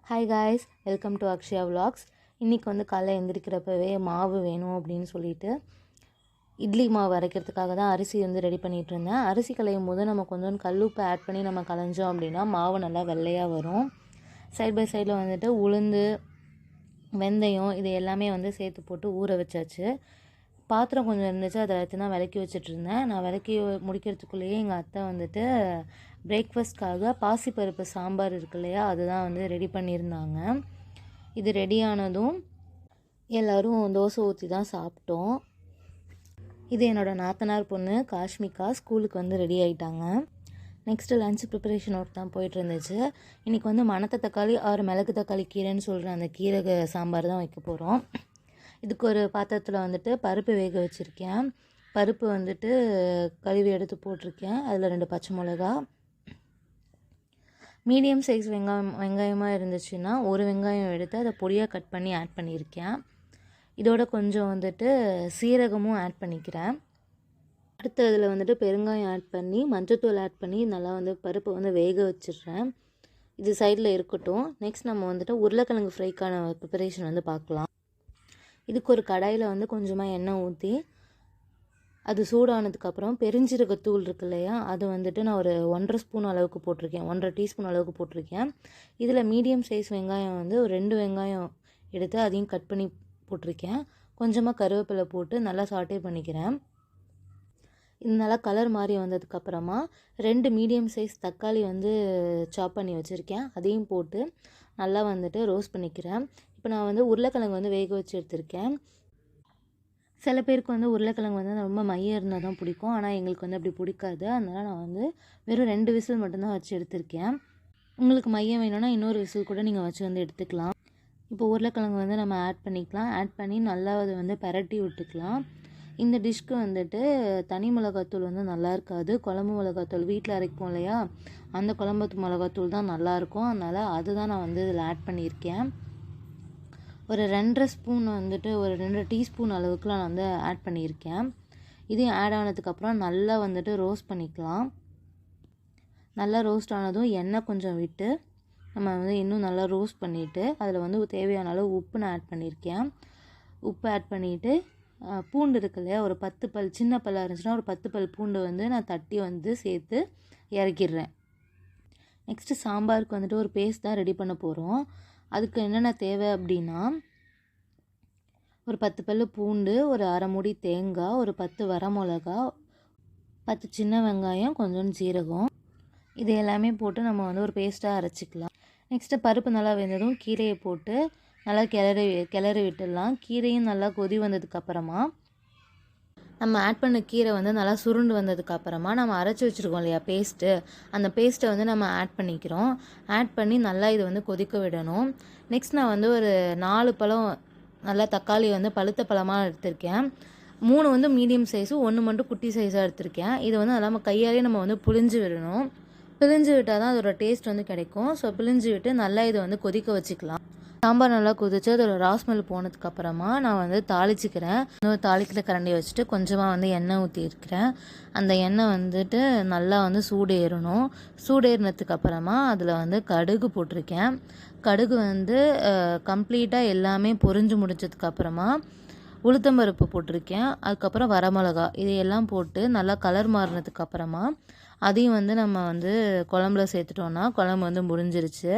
Hi guys, welcome to Akshaya vlogs. இன்றைக்கி வந்து காலைல எழுந்திரிக்கிறப்பவே மாவு வேணும் அப்படின்னு சொல்லிட்டு இட்லி மாவு அரைக்கிறதுக்காக தான் அரிசி வந்து ரெடி பண்ணிகிட்டு இருந்தேன். அரிசி களையும் போது நம்ம கொஞ்சம் கல்லுப்பு ஆட் பண்ணி நம்ம களைஞ்சோம் அப்படின்னா மாவு நல்லா வெள்ளையாக வரும். சைட் பை சைடில் வந்துட்டு உளுந்து, வெந்தயம் இது எல்லாமே வந்து சேர்த்து போட்டு ஊற வச்சாச்சு. பாத்திரம் கொஞ்சம் இருந்துச்சு, அதை எடுத்து தான் விளக்கி வச்சுட்ருந்தேன். நான் விளக்கி முடிக்கிறதுக்குள்ளேயே எங்கள் அத்தை வந்துட்டு பிரேக்ஃபாஸ்ட்காக பாசிப்பருப்பு சாம்பார் இருக்கு இல்லையா, அதுதான் வந்து ரெடி பண்ணியிருந்தாங்க. இது ரெடியானதும் எல்லோரும் தோசை ஊற்றி தான் சாப்பிட்டோம். இது என்னோடய நாத்தனார் பொண்ணு காஷ்மிகா ஸ்கூலுக்கு வந்து ரெடி ஆகிட்டாங்க. நெக்ஸ்ட்டு லன்ச் ப்ரிப்பரேஷன் ஒர்க் தான் போயிட்டு இருந்துச்சு. இன்றைக்கி வந்து மணத்த தக்காளி ஆறு மிளகு தக்காளி கீரைன்னு சொல்கிற அந்த கீரை சாம்பார் தான் வைக்க போகிறோம். இதுக்கு ஒரு பாத்திரத்தில் வந்துட்டு பருப்பு வேக வச்சுருக்கேன். பருப்பு வந்துட்டு கழுவி எடுத்து போட்டிருக்கேன். அதில் 2 பச்சை மிளகா, மீடியம் சைஸ் வெங்காயமாக இருந்துச்சுன்னா ஒரு வெங்காயம் எடுத்து அதை பொடியாக கட் பண்ணி ஆட் பண்ணியிருக்கேன். இதோட கொஞ்சம் வந்துட்டு சீரகமும் ஆட் பண்ணிக்கிறேன். அடுத்து அதில் வந்துட்டு பெருங்காயம் ஆட் பண்ணி மஞ்சத்தூள் ஆட் பண்ணி நல்லா வந்து பருப்பு வந்து வேக வச்சிடுறேன். இது சைடில் இருக்கட்டும். நெக்ஸ்ட் நம்ம வந்துட்டு உருளைக்கிழங்கு ஃப்ரைக்கான ப்ரிப்பரேஷன் வந்து பார்க்கலாம். இதுக்கு ஒரு கடாயில் வந்து கொஞ்சமாக எண்ணெய் ஊற்றி அது சூடானதுக்கப்புறம் பெருஞ்சீரகத்தூள் இருக்கு இல்லையா, அது வந்துட்டு நான் ஒரு 1.5 ஸ்பூன் அளவுக்கு போட்டிருக்கேன், 1.5 டீஸ்பூன் அளவுக்கு போட்டிருக்கேன். இதில் மீடியம் சைஸ் வெங்காயம் வந்து ஒரு 2 வெங்காயம் எடுத்து அதையும் கட் பண்ணி போட்டிருக்கேன். கொஞ்சமாக கருவேப்பிலை போட்டு நல்லா சாட்டே பண்ணிக்கிறேன். இது நல்லா கலர் மாதிரி வந்ததுக்கப்புறமா 2 மீடியம் சைஸ் தக்காளி வந்து சாப் பண்ணி வச்சுருக்கேன், அதையும் போட்டு நல்லா வந்துட்டு ரோஸ்ட் பண்ணிக்கிறேன். இப்போ நான் வந்து உருளைக்கிழங்கு வந்து வேக வச்சு எடுத்திருக்கேன். சில பேருக்கு வந்து உருளைக்கிழங்கு வந்து ரொம்ப மையம் இருந்தால் தான் பிடிக்கும், ஆனால் எங்களுக்கு வந்து அப்படி பிடிக்காது. அதனால் நான் வந்து வெறும் 2 விசில் மட்டும்தான் வச்சு எடுத்திருக்கேன். உங்களுக்கு மையம் வேணும்னா இன்னொரு விசில் கூட நீங்கள் வச்சு வந்து எடுத்துக்கலாம். இப்போ உருளைக்கிழங்கு வந்து நம்ம ஆட் பண்ணிக்கலாம். ஆட் பண்ணி நல்லா அதை வந்து பரட்டி விட்டுக்கலாம். இந்த டிஷ்க்கு வந்துட்டு தனி மிளகாத்தூள் வந்து நல்லா இருக்காது. குழம்பு மிளகாத்தூள் வீட்டில் அரைப்போம் இல்லையா, அந்த குழம்பு மிளகாத்தூள் தான் நல்லாயிருக்கும். அதனால் அதுதான் நான் வந்து இதில் ஆட் பண்ணியிருக்கேன். ஒரு 2.5 ஸ்பூன் வந்துட்டு ஒரு 2 டீஸ்பூன் அளவுக்கு நான் வந்து ஆட் பண்ணியிருக்கேன். இதையும் ஆட் ஆனதுக்கப்புறம் நல்லா வந்துட்டு ரோஸ்ட் பண்ணிக்கலாம். நல்லா ரோஸ்ட் ஆனதும் எண்ணெய் கொஞ்சம் விட்டு நம்ம வந்து இன்னும் நல்லா ரோஸ்ட் பண்ணிவிட்டு அதில் வந்து தேவையான அளவு உப்பு நான் ஆட் பண்ணியிருக்கேன். உப்பு ஆட் பண்ணிவிட்டு பூண்டு இருக்கு இல்லையா, ஒரு 10 பல் சின்ன பல்லாக இருந்துச்சுன்னா ஒரு 10 பல் பூண்டு வந்து நான் தட்டி வந்து சேர்த்து இறக்கிடுறேன். நெக்ஸ்ட்டு சாம்பாருக்கு வந்துட்டு ஒரு பேஸ்ட் தான் ரெடி பண்ண போகிறோம். அதுக்கு என்னென்ன தேவை அப்படின்னா ஒரு 10 பல் பூண்டு, ஒரு அரை மூடி தேங்காய், ஒரு 10 வரமிளகா, 10 சின்ன வெங்காயம், கொஞ்சம் ஜீரகம், இது எல்லாமே போட்டு நம்ம வந்து ஒரு பேஸ்ட்டாக அரைச்சிக்கலாம். நெக்ஸ்ட்டு பருப்பு நல்லா வெந்ததும் கீரையை போட்டு நல்லா கிளறி விட்டுடலாம். கீரையும் நல்லா கொதி வந்ததுக்கப்புறமா நம்ம ஆட் பண்ண கீரை வந்து நல்லா சுருண்டு வந்ததுக்கப்புறமா நம்ம அரைச்சி வச்சுருக்கோம் இல்லையா பேஸ்ட்டு, அந்த பேஸ்ட்டை வந்து நம்ம ஆட் பண்ணிக்கிறோம். ஆட் பண்ணி நல்லா இது வந்து கொதிக்க விடணும். நெக்ஸ்ட் நான் வந்து ஒரு 4 பழம் நல்லா தக்காளி வந்து பழுத்த பழமாக எடுத்திருக்கேன். 3 வந்து மீடியம் சைஸு, 1 மட்டும் குட்டி சைஸாக எடுத்திருக்கேன். இதை வந்து நல்லா நம்ம கையாலே நம்ம வந்து புழிஞ்சு விடணும். பிழிஞ்சு விட்டால் தான் அதோட டேஸ்ட் வந்து கிடைக்கும். ஸோ பிழிஞ்சு விட்டு நல்லா இதை வந்து கொதிக்க வச்சுக்கலாம். சாம்பார் நல்லா கொதிச்சு அதோட ராஸ்மெல் போனதுக்கப்புறமா நான் வந்து தாளிச்சிக்கிறேன். இன்னொரு தாளிக்கிற கரண்டி வச்சுட்டு கொஞ்சமாக வந்து எண்ணெய் ஊற்றிருக்கிறேன். அந்த எண்ணெய் வந்துட்டு நல்லா வந்து சூடேறணும். சூடேறினதுக்கப்புறமா அதில் வந்து கடுகு போட்டிருக்கேன். கடுகு வந்து கம்ப்ளீட்டாக எல்லாமே பொரிஞ்சு முடிச்சதுக்கப்புறமா உளுத்தம்பருப்பு போட்டிருக்கேன். அதுக்கப்புறம் வரமிளகா, இதையெல்லாம் போட்டு நல்லா கலர் மாறினதுக்கப்புறமா அதையும் வந்து நம்ம வந்து குழம்புல சேர்த்துட்டோன்னா குழம்பு வந்து முடிஞ்சிருச்சு.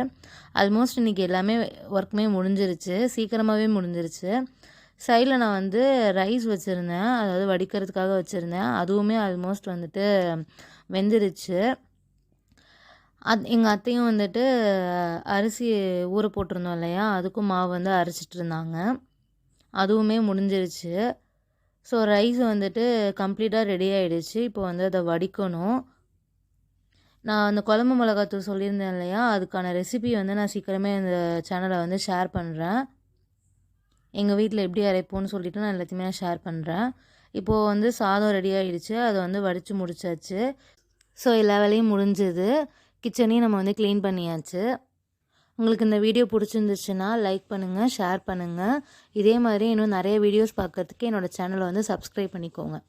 ஆல்மோஸ்ட் இன்றைக்கி எல்லாமே ஒர்க்குமே முடிஞ்சிருச்சு, சீக்கிரமாகவே முடிஞ்சிருச்சு. சைடில் நான் வந்து ரைஸ் வச்சுருந்தேன், அதாவது வடிக்கிறதுக்காக வச்சுருந்தேன். அதுவுமே ஆல்மோஸ்ட் வந்துட்டு வெந்துருச்சு. எங்கள் அத்தையும் வந்துட்டு அரிசி ஊற போட்டிருந்தோம் இல்லையா, அதுக்கும் மாவு வந்து அரைச்சிட்டு இருந்தாங்க. அதுவுமே முடிஞ்சிருச்சு. ஸோ ரைஸ் வந்துட்டு கம்ப்ளீட்டாக ரெடி ஆகிடுச்சு. இப்போ வந்து அதை வடிக்கணும். நான் அந்த குழம்பு மிளகாத்தூள் சொல்லியிருந்தேன் இல்லையா, அதுக்கான ரெசிபி வந்து நான் சீக்கிரமே இந்த சேனலை வந்து ஷேர் பண்ணுறேன். எங்கள் வீட்டில் எப்படி அரைப்போன்னு சொல்லிவிட்டு நான் எல்லாத்தையுமே நான் ஷேர் பண்ணுறேன். இப்போது வந்து சாதம் ரெடி ஆகிடுச்சு, அதை வந்து வடித்து முடிச்சாச்சு. ஸோ எல்லா வேலையும் முடிஞ்சுது. கிச்சனையும் நம்ம வந்து க்ளீன் பண்ணியாச்சு. உங்களுக்கு இந்த வீடியோ பிடிச்சிருந்துச்சுன்னா லைக் பண்ணுங்கள், ஷேர் பண்ணுங்கள். இதே மாதிரி இன்னும் நிறைய வீடியோஸ் பார்க்குறதுக்கு என்னோடய சேனலை வந்து சப்ஸ்கிரைப் பண்ணிக்கோங்க.